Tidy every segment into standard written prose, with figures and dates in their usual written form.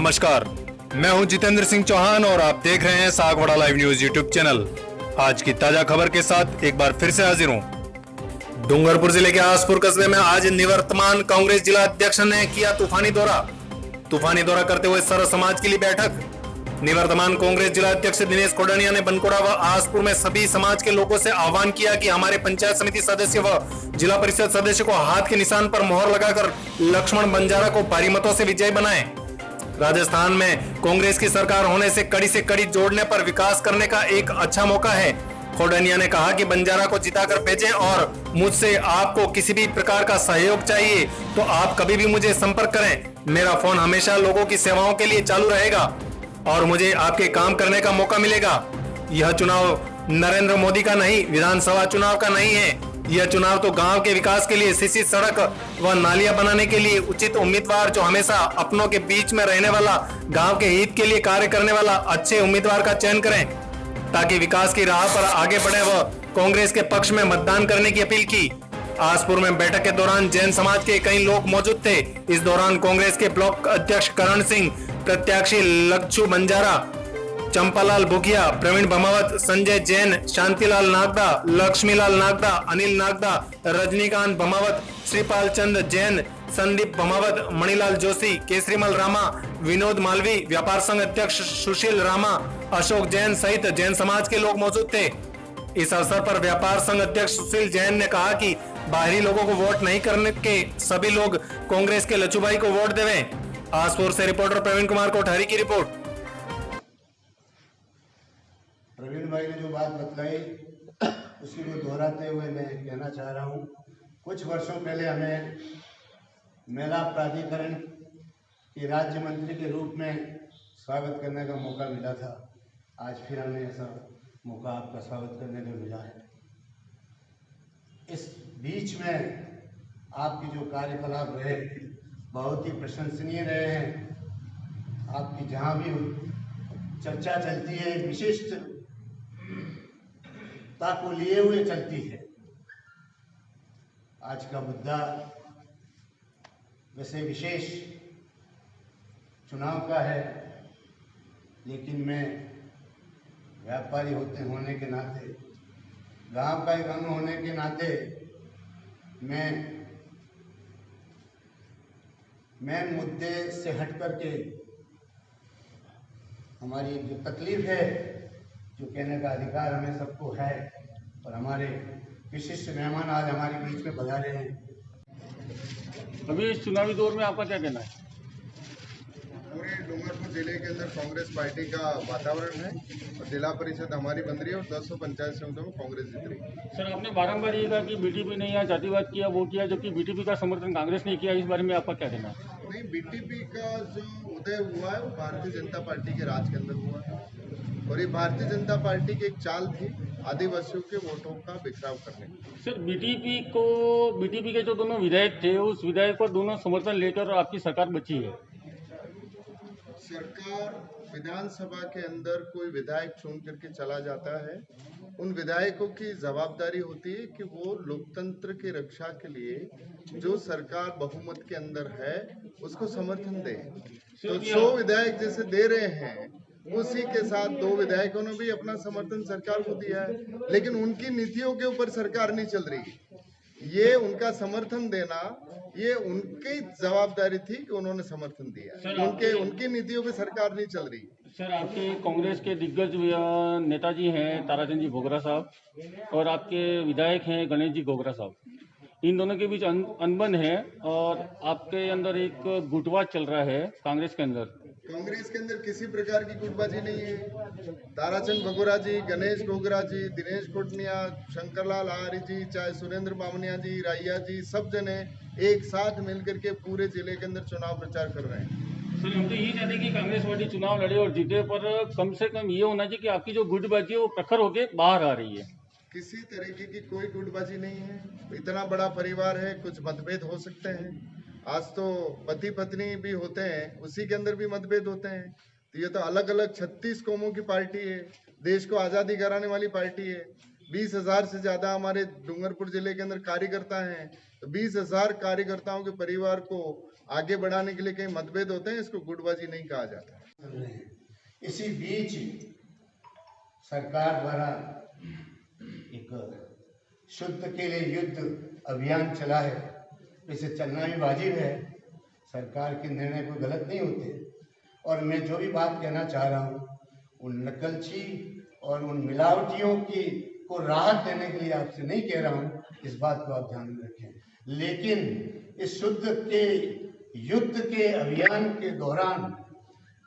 नमस्कार, मैं हूं जितेंद्र सिंह चौहान और आप देख रहे हैं Sagwara live news YouTube channel. आज की ताजा खबर के साथ एक बार फिर से हाजिर हूं। डूंगरपुर जिले के आसपुर कस्बे में आज निवर्तमान कांग्रेस जिला अध्यक्ष ने किया तूफानी दौरा करते हुए सर्व समाज के लिए बैठक। निवर्तमान कांग्रेस जिला अध्यक्ष दिनेश खोडनिया ने बनकोड़ा व आसपुर में सभी समाज के लोगों से आह्वान किया कि हमारे पंचायत समिति सदस्य व जिला परिषद सदस्य को हाथ के निशान पर मोहर लगाकर लक्ष्मण बंजारा को भारी मतों से विजयी बनाएं। राजस्थान में कांग्रेस की सरकार होने से कड़ी जोड़ने पर विकास करने का एक अच्छा मौका है। खोडनिया ने कहा कि बंजारा को जिताकर भेजें और मुझसे आपको किसी भी प्रकार का सहयोग चाहिए तो आप कभी भी मुझे संपर्क करें। मेरा फोन हमेशा लोगों की सेवाओं के लिए चालू रहेगा और मुझे आपके काम करने का मौका मिलेगा। यह चुनाव नरेंद्र मोदी का नहीं, विधानसभा चुनाव का नहीं है। यह चुनाव तो गांव के विकास के लिए, सीसी सड़क व नालियां बनाने के लिए उचित उम्मीदवार जो हमेशा अपनों के बीच में रहने वाला, गांव के हित के लिए कार्य करने वाला अच्छे उम्मीदवार का चयन करें ताकि विकास की राह पर आगे बढ़े व कांग्रेस के पक्ष में मतदान करने की अपील की। आसपुर में बैठक के दौरान जैन समाज के कई लोग मौजूद थे। इस दौरान कांग्रेस के ब्लॉक अध्यक्ष करण सिंह, प्रत्याशी लक्ष्मण बंजारा, चंपालाल बुकिया, प्रवीण भमावत, संजय जैन, शांतिलाल नागदा, लक्ष्मीलाल नागदा, अनिल नागदा, रजनीकांत भमावत, श्रीपाल चंद जैन, संदीप भमावत, मणिलाल जोशी, केसरीमल रामा, विनोद मालवी, व्यापार संघ अध्यक्ष सुशील रामा, अशोक जैन सहित जैन समाज के लोग मौजूद थे। इस अवसर पर व्यापार संघ अध्यक्ष सुशील जैन ने कहा कि बाहरी लोगों को वोट नहीं करने के सभी लोग कांग्रेस के लचूभाई को वोट देवें। आसपुर से रिपोर्टर प्रवीण कुमार कोठारी की रिपोर्ट। प्रवीण भाई ने जो बात बतलाई उसी को दोहराते हुए मैं कहना चाह रहा हूँ। कुछ वर्षों पहले हमें मेला प्राधिकरण के राज्य मंत्री के रूप में स्वागत करने का मौका मिला था। आज फिर हमें ऐसा मौका आपका स्वागत करने का मिला है। इस बीच में आपके जो कार्यकलाप रहे बहुत ही प्रशंसनीय रहे हैं। आपकी जहाँ भी चर्चा चलती है विशिष्ट को लिए हुए चलती है। आज का मुद्दा वैसे विशेष चुनाव का है, लेकिन मैं व्यापारी होने के नाते, गांव का एक अंग होने के नाते मैं मेन मुद्दे से हट करके हमारी जो तकलीफ है, जो कहने का अधिकार हमें सबको है, और हमारे विशिष्ट मेहमान आज हमारे बीच में पधारे हैं। अभी इस चुनावी दौर में आपका क्या कहना है? पूरे डूंगरपुर जिले के अंदर कांग्रेस पार्टी का वातावरण है और जिला परिषद हमारी बन रही है और 10 पंचायत समितियों में कांग्रेस जीत रही है। सर, आपने बारंबार ये कहा कि बीटीपी ने यहाँ जातिवाद किया, वो किया, जबकि बीटीपी का समर्थन कांग्रेस ने किया। इस बारे में आपका क्या कहना है? नहीं, बीटीपी का जो उदय हुआ है वो भारतीय जनता पार्टी के राज के अंदर हुआ है और ये भारतीय जनता पार्टी की एक चाल थी आदिवासियों के वोटों का बिखराव करने की। सर, बीटीपी के जो दोनों विधायक थे, उस विधायक को दोनों समर्थन लेकर आपकी सरकार बची है। सरकार विधानसभा के अंदर कोई विधायक चुन करके चला जाता है, उन विधायकों की जवाबदारी होती है कि वो लोकतंत्र की रक्षा के लिए जो सरकार बहुमत के अंदर है उसको समर्थन दे। तो 100 विधायक जैसे दे रहे हैं, उसी के साथ 2 विधायकों ने भी अपना समर्थन सरकार को दिया है, लेकिन उनकी नीतियों के ऊपर सरकार नहीं चल रही। ये उनका समर्थन देना ये उनकी जवाबदारी थी कि उन्होंने समर्थन दिया, उनकी नीतियों पे सरकार नहीं चल रही। सर, आपके कांग्रेस के दिग्गज नेताजी हैं ताराचंद जी भोगरा साहब और आपके विधायक हैं गणेश जी गोगरा साहब। इन दोनों के बीच अनबन है और आपके अंदर एक गुटवा चल रहा है कांग्रेस के अंदर। कांग्रेस के अंदर किसी प्रकार की गुटबाजी नहीं है। ताराचंद भगोरा जी, गणेश गोगरा जी, दिनेश खोडनिया, शंकरलाल आर्य जी, चाहे सुरेंद्र बामनिया जी, राइया जी, सब जने एक साथ मिलकर के पूरे जिले के अंदर चुनाव प्रचार कर रहे हैं। सर, हम तो यही चाहते हैं कि कांग्रेस पार्टी चुनाव लड़े और जीते, पर कम से कम ये होना चाहिए कि आपकी जो गुटबाजी है वो प्रखर होके बाहर आ रही है। किसी तरीके की कोई गुटबाजी नहीं है। इतना बड़ा परिवार है, कुछ मतभेद हो सकते हैं। आज तो पति पत्नी भी होते हैं, उसी के अंदर भी मतभेद होते हैं। तो ये तो अलग अलग 36 कौमों की पार्टी है, देश को आज़ादी कराने वाली पार्टी है। 20,000 से ज़्यादा हमारे डूंगरपुर जिले के अंदर कार्यकर्ता हैं। तो 20,000 कार्यकर्ताओं के परिवार को आगे बढ़ाने के लिए कहीं मतभेद होते हैं, इसको गुटबाजी नहीं कहा जाता। चल रहे हैं। इसी बीच सरकार द्वारा एक शुद्ध के लिए युद्ध अभियान चला है, इसे चलना भी वाजिब है। सरकार के निर्णय कोई गलत नहीं होते। और मैं जो भी बात कहना चाह रहा हूँ, उन नकलची और उन मिलावटियों की को राहत देने के लिए आपसे नहीं कह रहा हूँ, इस बात को आप ध्यान में रखें। लेकिन इस शुद्ध के युद्ध के अभियान के दौरान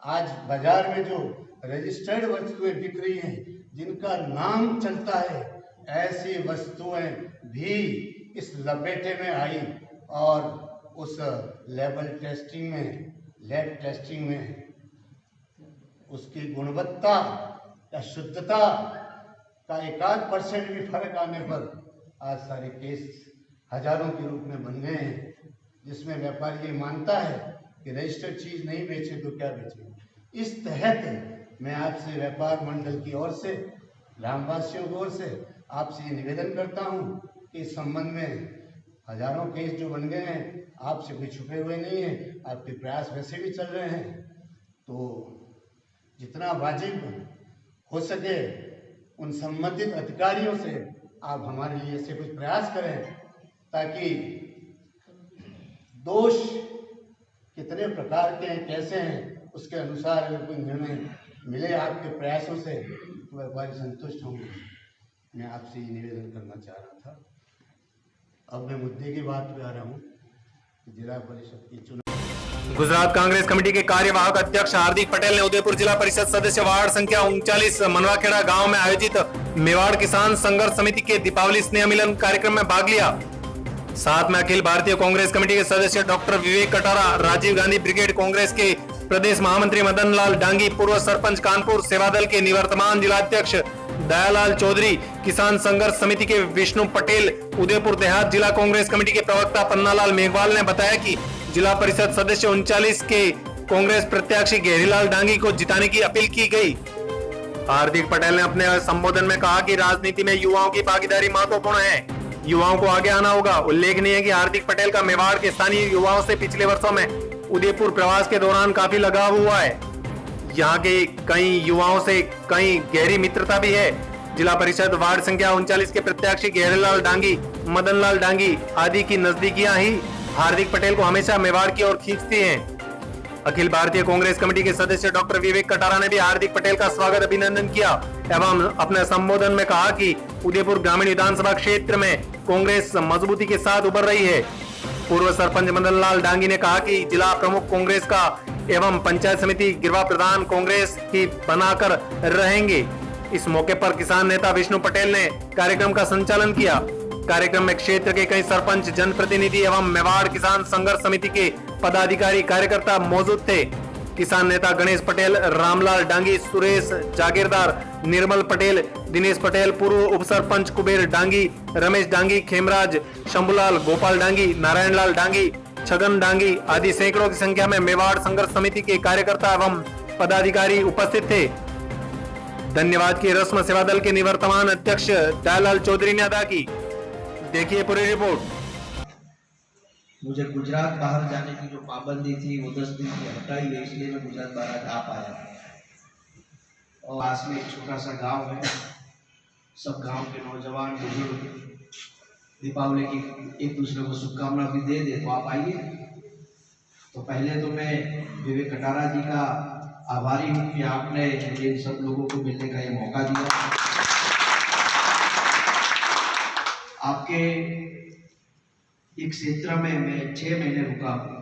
आज बाजार में जो रजिस्टर्ड वस्तुएं बिक रही हैं, जिनका नाम चलता है, ऐसी वस्तुएं भी इस लपेटे में आई और उस लेवल टेस्टिंग में, लैब टेस्टिंग में उसकी गुणवत्ता या शुद्धता का 1% भी फर्क आने पर आज सारे केस हजारों के रूप में बन गए हैं, जिसमें व्यापारी ये मानता है कि रजिस्टर्ड चीज नहीं बेचे तो क्या बेचे। इस तहत मैं आपसे व्यापार मंडल की ओर से, ग्रामवासियों की ओर से आपसे ये निवेदन करता हूँ कि इस संबंध में हजारों केस जो बन गए हैं, आपसे कोई छुपे हुए नहीं है, आपके प्रयास वैसे भी चल रहे हैं, तो जितना वाजिब हो सके उन संबंधित अधिकारियों से आप हमारे लिए ऐसे कुछ प्रयास करें, ताकि दोष कितने प्रकार के हैं, कैसे हैं, उसके अनुसार अगर कोई निर्णय मिले आपके प्रयासों से तो व्यापारी संतुष्ट होंगे। मैं आपसे ये निवेदन करना चाह रहा था। अब मैं मुद्दे की बात पे आ रहा हूँ। जिला परिषद की चुनाव गुजरात कांग्रेस कमेटी के कार्यवाहक अध्यक्ष हार्दिक पटेल ने उदयपुर जिला परिषद सदस्य वार्ड संख्या 39 मनवाखेड़ा गांव में आयोजित मेवाड़ किसान संघर्ष समिति के दीपावली स्नेह मिलन कार्यक्रम में भाग लिया। साथ में अखिल भारतीय कांग्रेस कमेटी के सदस्य डॉक्टर विवेक कटारा, राजीव गांधी ब्रिगेड कांग्रेस के प्रदेश महामंत्री मदन लाल डांगी, पूर्व सरपंच कानपुर सेवा दल के निवर्तमान जिलाध्यक्ष दयालाल चौधरी, किसान संघर्ष समिति के विष्णु पटेल, उदयपुर देहात जिला कांग्रेस कमेटी के प्रवक्ता पन्नालाल मेघवाल ने बताया कि जिला परिषद सदस्य 39 के कांग्रेस प्रत्याशी गहरीलाल डांगी को जिताने की अपील की गई। हार्दिक पटेल ने अपने संबोधन में कहा कि राजनीति में युवाओं की भागीदारी महत्वपूर्ण है, युवाओं को आगे आना होगा। उल्लेखनीय है कि हार्दिक पटेल का मेवाड़ के स्थानीय युवाओं से पिछले वर्षों में उदयपुर प्रवास के दौरान काफी लगाव हुआ है। यहाँ के कई युवाओं से कई गहरी मित्रता भी है। जिला परिषद वार्ड संख्या 39 के प्रत्याशी गहरीलाल डांगी, मदन लाल डांगी आदि की नजदीकियां ही हार्दिक पटेल को हमेशा मेवाड़ की ओर खींचती हैं। अखिल भारतीय कांग्रेस कमेटी के सदस्य डॉक्टर विवेक कटारा ने भी हार्दिक पटेल का स्वागत अभिनंदन किया एवं अपने संबोधन में कहा कि उदयपुर ग्रामीण विधानसभा क्षेत्र में कांग्रेस मजबूती के साथ उभर रही है। पूर्व सरपंच मदन लाल डांगी ने कहा कि जिला प्रमुख कांग्रेस का एवं पंचायत समिति गिरवा प्रधान कांग्रेस की बनाकर रहेंगे। इस मौके पर किसान नेता विष्णु पटेल ने कार्यक्रम का संचालन किया। कार्यक्रम में क्षेत्र के कई सरपंच, जनप्रतिनिधि एवं मेवाड़ किसान संघर्ष समिति के पदाधिकारी कार्यकर्ता मौजूद थे। किसान नेता गणेश पटेल, रामलाल डांगी, सुरेश जागीरदार, निर्मल पटेल, दिनेश पटेल, पूर्व उप सरपंच कुबेर डांगी, रमेश डांगी, खेमराज, शंभुलाल, गोपाल डांगी, नारायण लाल डांगी, छगन डांगी आदि सैकड़ों की संख्या में मेवाड़ संघर्ष समिति के कार्यकर्ता एवं पदाधिकारी उपस्थित थे। धन्यवाद की रस्म सेवा दल के निवर्तमान अध्यक्ष दयालाल चौधरी ने अदा की। देखिए पूरी रिपोर्ट। मुझे गुजरात बाहर जाने की जो पाबंदी थी वो 10 दिन की हटाई है, इसलिए मैं गुजरात बाहर आ पाया। और पास में एक छोटा सा गांव है, सब गांव के नौजवान बुजुर्ग दीपावली की एक दूसरे को शुभकामना भी दे दे, तो आप आइए। तो पहले तो मैं विवेक कटारा जी का आभारी हूँ कि आपने मुझे सब लोगों को मिलने का ये मौका दिया। आपके एक क्षेत्र में मैं 6 महीने रुका हूँ।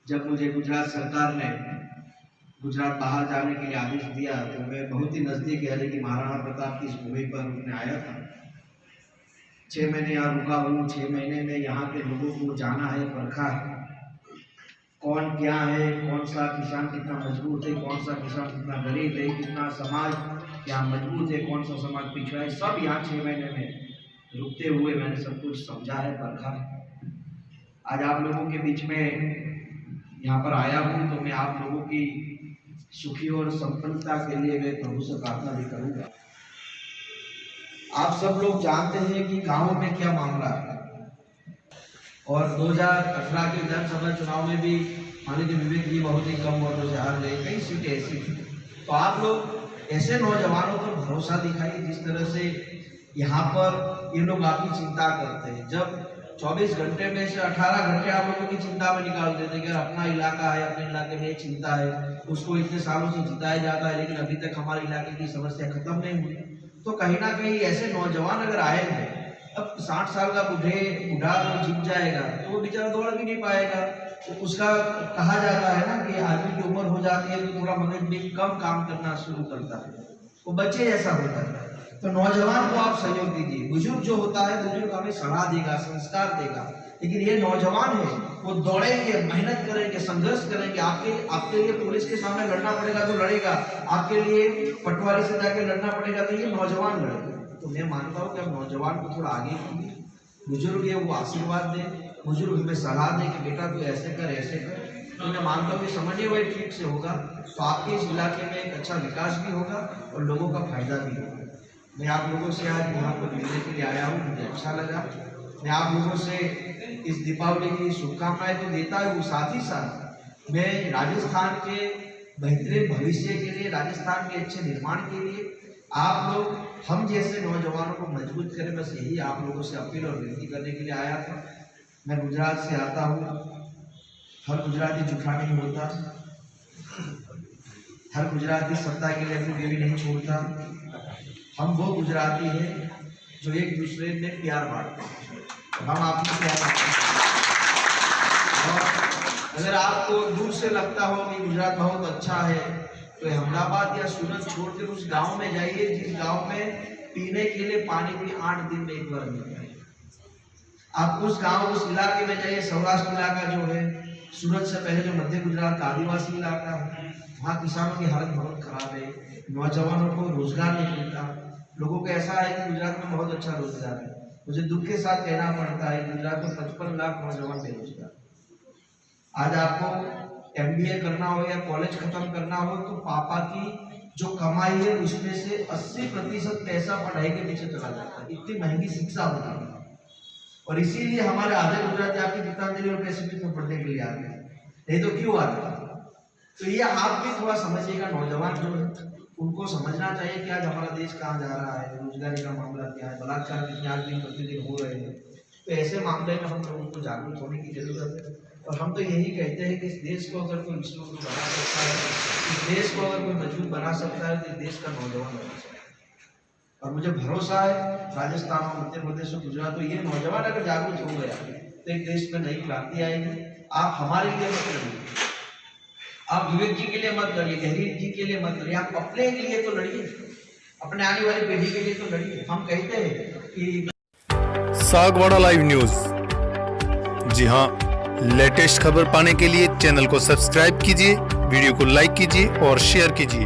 जब मुझे गुजरात सरकार ने गुजरात बाहर जाने के लिए आदेश दिया तो मैं बहुत ही नज़दीक यानी कि महाराणा प्रताप की इस भूमि पर रुकने आया था। 6 महीने यहाँ रुका हूँ। 6 महीने में यहाँ के लोगों को जाना है, परखा है, कौन क्या है, कौन सा किसान कितना मजबूत है, कौन सा किसान कितना गरीब है, कितना समाज क्या मजबूत है, कौन सा समाज पिछड़ा है, सब यहाँ 6 महीने में रुकते हुए मैंने सब कुछ समझा है, परखा है। आज आप लोगों के बीच में यहाँ पर आया हूँ तो मैं आप लोगों की सुखी और संपन्नता के लिए मैं प्रभु से प्रार्थना भी करूँगा। आप सब लोग जानते हैं कि गांव में क्या मामला है और 2018 के विधानसभा चुनाव में भी मान लीजिए विवेक जी बहुत ही कम वोटों से हार गए, कई सीटें ऐसी थी। तो आप लोग ऐसे नौजवानों पर भरोसा दिखाइए जिस तरह से यहाँ पर ये लोग आपकी चिंता करते हैं। जब 24 घंटे में से 18 घंटे आप लोगों की चिंता में निकाल देते हैं कि अपना इलाका है, अपने इलाके में एक चिंता है, उसको इतने सालों से जिताया जाता है लेकिन अभी तक हमारे इलाके की समस्या खत्म नहीं हुई। तो कहीं ना कहीं ऐसे नौजवान अगर आएंगे, अब 60 साल का बूढ़ा जो जीत जाएगा तो वो बेचारा दौड़ भी नहीं पाएगा। तो उसका कहा जाता है ना कि आदमी की उम्र हो जाती है तो थोड़ा मगज में कम काम करना शुरू करता है, वो बच्चे जैसा होता है। तो नौजवान को आप सहयोग दीजिए। बुजुर्ग जो होता है, बुजुर्ग हमें सलाह देगा, संस्कार देगा, लेकिन ये नौजवान है वो दौड़ेंगे, मेहनत करेंगे, संघर्ष करेंगे। आपके लिए पुलिस के सामने लड़ना पड़ेगा तो लड़ेगा, आपके लिए पटवारी से जाके लड़ना पड़ेगा तो ये नौजवान लड़ेगा। तो मैं मानता हूँ कि हम नौजवान को थोड़ा आगे कीजिए। बुजुर्ग है वो आशीर्वाद दे, बुजुर्ग हमें सलाह दे कि बेटा तू ऐसे कर ऐसे कर। तो मैं मानता हूँ कि समझे हुए ठीक से होगा तो आपके इस इलाके में एक अच्छा विकास भी होगा और लोगों का फायदा भी होगा। मैं आप लोगों से आज यहाँ पर मिलने के लिए आया हूँ, मुझे अच्छा लगा। मैं आप लोगों से इस दीपावली की शुभकामनाएं तो देता हूँ, साथ ही साथ मैं राजस्थान के बेहतरीन भविष्य के लिए, राजस्थान के अच्छे निर्माण के लिए आप लोग हम जैसे नौजवानों को मजबूत करें, बस यही आप लोगों से अपील और विनती करने के लिए आया था। मैं गुजरात से आता हूँ, हर गुजराती झूठा नहीं होता, हर गुजराती सत्ता के लिए अपनी बेबी नहीं छोड़ता। हम वो गुजराती हैं जो एक दूसरे में प्यार बांटते हैं, हम आपको प्यार बांटते हैं। और अगर आपको दूर से लगता हो कि गुजरात बहुत अच्छा है तो अहमदाबाद या सूरत छोड़कर उस गांव में जाइए जिस गांव में पीने के लिए पानी भी 8 दिन में एक बार मिलता है। आप उस गांव, उस इलाके में जाइए, सौराष्ट्र इलाका जो है, सूरत से पहले जो मध्य गुजरात का आदिवासी इलाका है, वहाँ किसानों की हालत बहुत खराब है, नौजवानों को रोजगार नहीं मिलता। लोगों को ऐसा है कि गुजरात में बहुत अच्छा रोजगार है, मुझे दुख के साथ कहना पड़ता है गुजरात में 55 लाख नौजवान बेरोजगार। आज आपको MBA करना हो या कॉलेज खत्म करना हो तो पापा की जो कमाई है उसमें से 80% पैसा पढ़ाई के पीछे चला जाता है, इतनी महंगी शिक्षा होती है। और इसीलिए हमारे आधे गुजराती आपकी गीतांजलि और पैसिफिक में पढ़ने के लिए आते हैं, नहीं तो क्यों आते हैं? तो ये आप भी थोड़ा समझिएगा। नौजवान जो है उनको समझना चाहिए कि आज हमारा देश कहाँ जा रहा है, रोजगारी का मामला क्या है, बलात्कार कितने आज दिन प्रतिदिन हो रहे हैं। तो ऐसे मामले में हम लोगों को जागरूक होने की जरूरत है। और हम तो यही कहते हैं कि इस देश को अगर कोई विश्व बना सकता है, इस देश को अगर कोई मजबूत बना सकता है तो देश का नौजवान बना सकता है। और मुझे भरोसा है राजस्थान और मध्य प्रदेश और गुजरात तो ये नौजवान अगर जागरूक हो गया तो एक देश में नई क्रांति आएगी। आप हमारे लिए मत लड़िए, आप विवेक जी के लिए मत लड़िए, गहरीत जी के लिए मत लड़िए, आप अपने के लिए तो लड़िए, अपने आने वाली पीढ़ी के लिए तो लड़िए। हम कहते हैं कि सागवाड़ा लाइव न्यूज, जी हाँ, लेटेस्ट खबर पाने के लिए चैनल को सब्सक्राइब कीजिए, वीडियो को लाइक कीजिए और शेयर कीजिए।